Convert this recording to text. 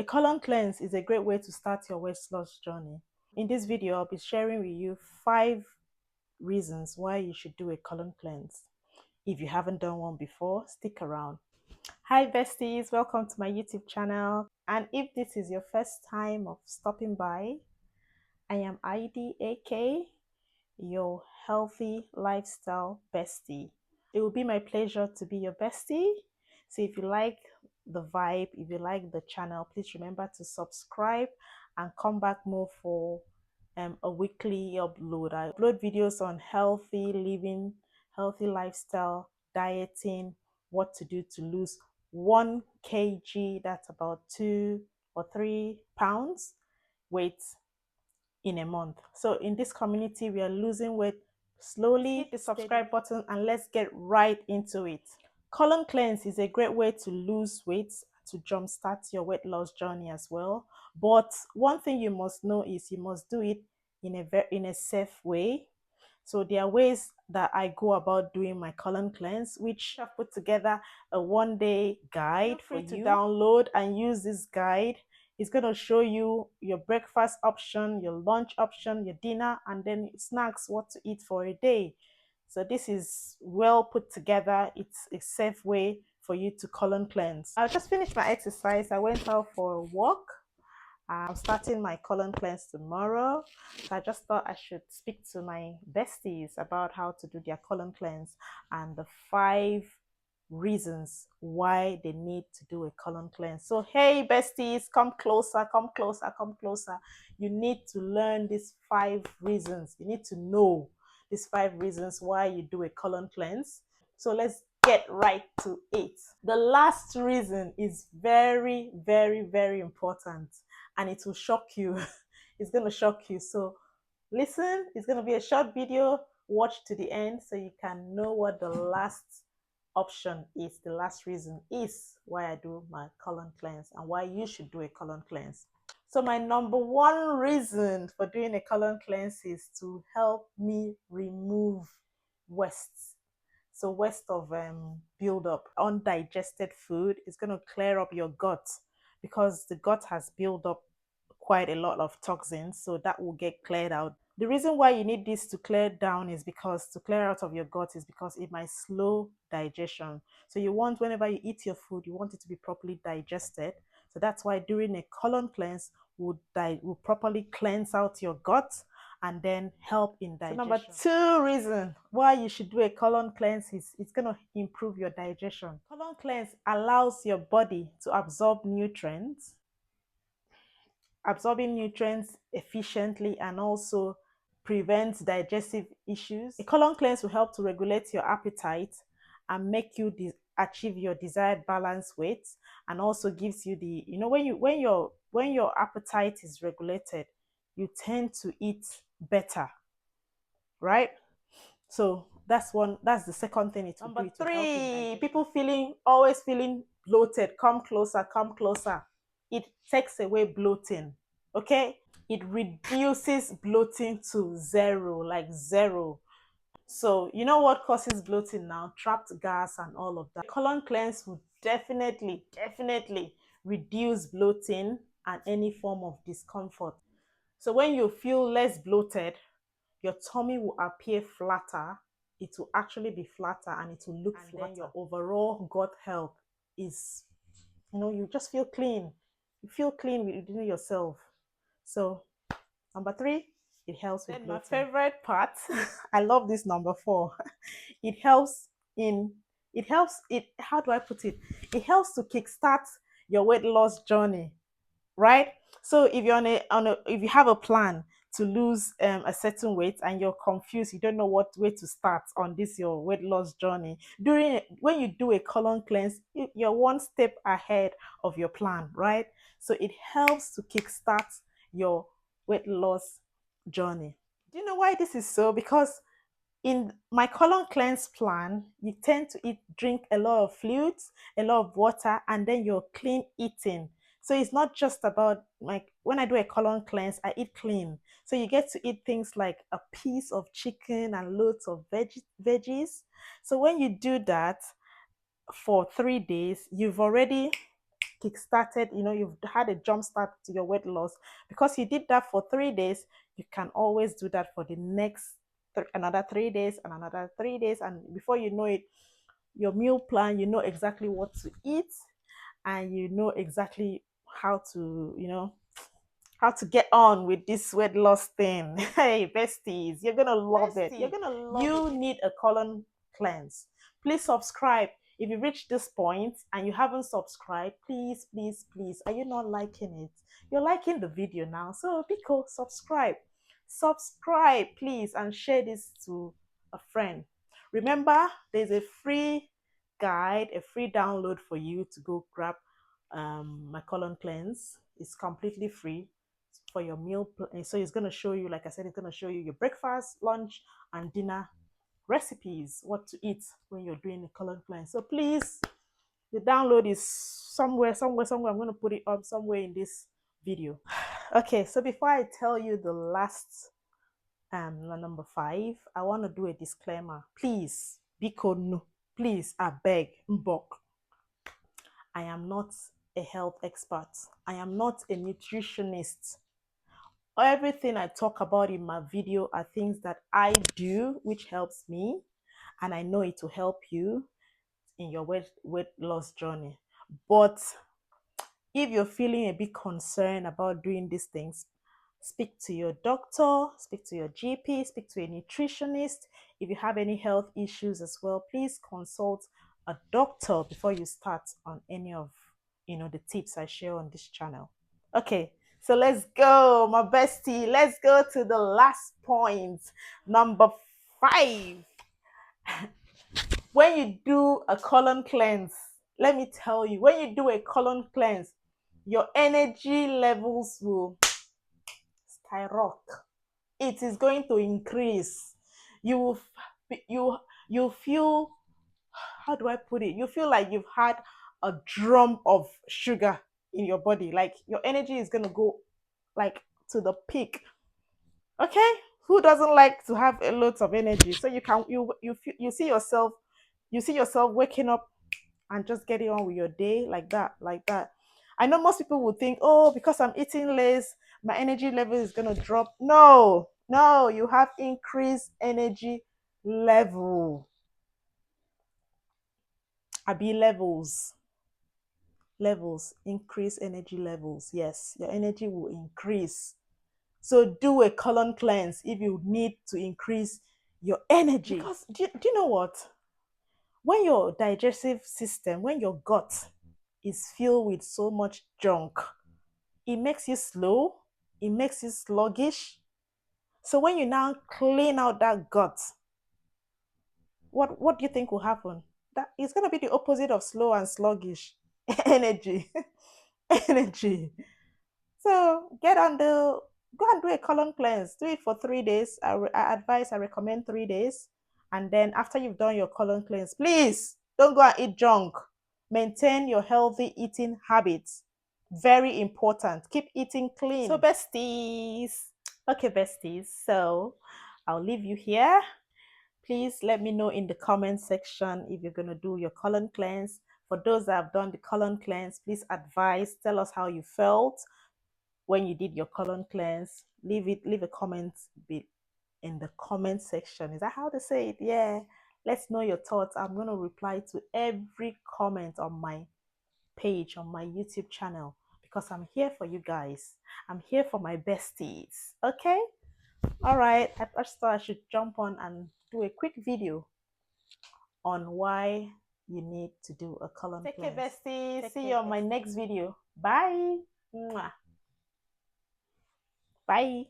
A colon cleanse is a great way to start your weight loss journey. In this video, I'll be sharing with you 5 reasons why you should do a colon cleanse. If you haven't done one before, stick around. Hi besties, welcome to my YouTube channel. And if this is your first time of stopping by, I am ID, aka your healthy lifestyle bestie. It will be my pleasure to be your bestie. So if you like the vibe, if you like the channel, please remember to subscribe and come back more for a weekly upload. I upload videos on healthy living, healthy lifestyle, dieting, what to do to lose 1 kg, that's about 2 or 3 pounds weight in a month. So in this community, we are losing weight slowly. Hit the subscribe button and let's get right into it. Colon cleanse is a great way to lose weight, to jumpstart your weight loss journey as well. But one thing you must know is you must do it in a safe way. So there are ways that I go about doing my colon cleanse, which I've put together a 1-day guide for you to download and use. This guide is going to show you your breakfast option, your lunch option, your dinner, and then snacks, what to eat for a day. So this is well put together. It's a safe way for you to colon cleanse. I just finished my exercise. I went out for a walk. I'm starting my colon cleanse tomorrow. So I just thought I should speak to my besties about how to do their colon cleanse and the 5 reasons why they need to do a colon cleanse. So hey besties, come closer, come closer, come closer. You need to learn these 5 reasons. You need to know these 5 reasons why you do a colon cleanse. So let's get right to it. The last reason is very, very, very important, and it will shock you. It's going to shock you. So listen, it's going to be a short video. Watch to the end so you can know what the last option is. The last reason is why I do my colon cleanse and why you should do a colon cleanse. So my number 1 reason for doing a colon cleanse is to help me remove waste. So waste of build-up, undigested food is going to clear up your gut, because the gut has built up quite a lot of toxins, so that will get cleared out. The reason why you need this to clear down is because to clear out of your gut is because it might slow digestion. So you want, whenever you eat your food, you want it to be properly digested. So that's why during a colon cleanse will properly cleanse out your gut and then help in digestion. So number 2 reason why you should do a colon cleanse is it's going to improve your digestion. Colon cleanse allows your body to absorb nutrients, absorbing nutrients efficiently, and also prevents digestive issues. A colon cleanse will help to regulate your appetite and make you achieve your desired balanced weight, and also gives you the, when your appetite is regulated, you tend to eat better, right? So that's the second thing it will do. Number 3, people always feeling bloated. Come closer, come closer. It takes away bloating. Okay, it reduces bloating to 0, like 0. So you know what causes bloating now? Trapped gas and all of that. Colon cleanse will definitely reduce bloating and any form of discomfort. So when you feel less bloated, your tummy will appear flatter. It will actually be flatter and it will look flatter. Then your overall gut health is, you just feel clean. You feel clean within yourself. So number 3, it helps with bloating. My favorite part, I love this number 4. How do I put it? It helps to kickstart your weight loss journey, right? So if you're if you have a plan to lose a certain weight and you're confused, you don't know what way to start on this your weight loss journey, when you do a colon cleanse, you're 1 step ahead of your plan, right? So it helps to kickstart your weight loss journey. Do you know why this is so? Because in my colon cleanse plan, you tend to drink a lot of fluids, a lot of water, and then you're clean eating. So it's not just about, like, when I do a colon cleanse, I eat clean. So you get to eat things like a piece of chicken and loads of veggies. So when you do that for 3 days, you've already kick-started, you know, you've had a jump start to your weight loss. Because you did that for 3 days, you can always do that for the next another 3 days and another 3 days, and before you know it, your meal plan, you know exactly what to eat, and you know exactly how to, you know, how to get on with this weight loss thing. Hey, besties, you're gonna love it. You're gonna love it. You need a colon cleanse. Please subscribe. If you reach this point and you haven't subscribed, please, please, please, are you not liking it? You're liking the video now, so Biko, subscribe. Subscribe, please, and share this to a friend. Remember, there's a free guide, a free download for you to go grab my colon cleanse. It's completely free for your meal. So it's going to show you, like I said, it's going to show you your breakfast, lunch, and dinner recipes, what to eat when you're doing a colon cleanse. So please, the download is somewhere. I'm going to put it up somewhere in this video. Okay, so before I tell you the last number 5, I want to do a disclaimer. Please, because no, please, I beg, mbok, I am not a health expert. I am not a nutritionist. Everything I talk about in my video are things that I do, which helps me, and I know it will help you in your weight loss journey. But if you're feeling a bit concerned about doing these things, speak to your doctor, speak to your GP, speak to a nutritionist. If you have any health issues as well, please consult a doctor before you start on any of, you know, the tips I share on this channel. Okay, so let's go, my bestie. Let's go to the last point, number 5. When you do a colon cleanse, let me tell you, when you do a colon cleanse, your energy levels will skyrocket. It is going to increase. You feel, how do I put it? You feel like you've had a drum of sugar in your body. Like your energy is gonna go like to the peak. Okay, who doesn't like to have a lot of energy? So you see yourself waking up and just getting on with your day like that. I know most people would think, oh, because I'm eating less, my energy level is gonna drop. No, you have increased energy level. Abi levels, increase energy levels. Yes, your energy will increase. So do a colon cleanse if you need to increase your energy. Because do you know what? When your digestive system, when your gut is filled with so much junk, it makes you slow, it makes you sluggish. So when you now clean out that gut, what do you think will happen? That it's gonna be the opposite of slow and sluggish. Energy. Energy. So go and do a colon cleanse. Do it for 3 days. I recommend 3 days. And then after you've done your colon cleanse, please don't go and eat junk. Maintain your healthy eating habits. Very important. Keep eating clean. So besties. Okay, besties. So I'll leave you here. Please let me know in the comment section if you're going to do your colon cleanse. For those that have done the colon cleanse, please tell us how you felt when you did your colon cleanse. Leave a comment in the comment section. Is that how to say it? Yeah. Let's know your thoughts. I'm going to reply to every comment on my page, on my YouTube channel, because I'm here for you guys. I'm here for my besties. Okay? All right. I just thought I should jump on and do a quick video on why you need to do a colon cleanse. Take care, besties. See you on my next video. Bye. Mwah. Bye.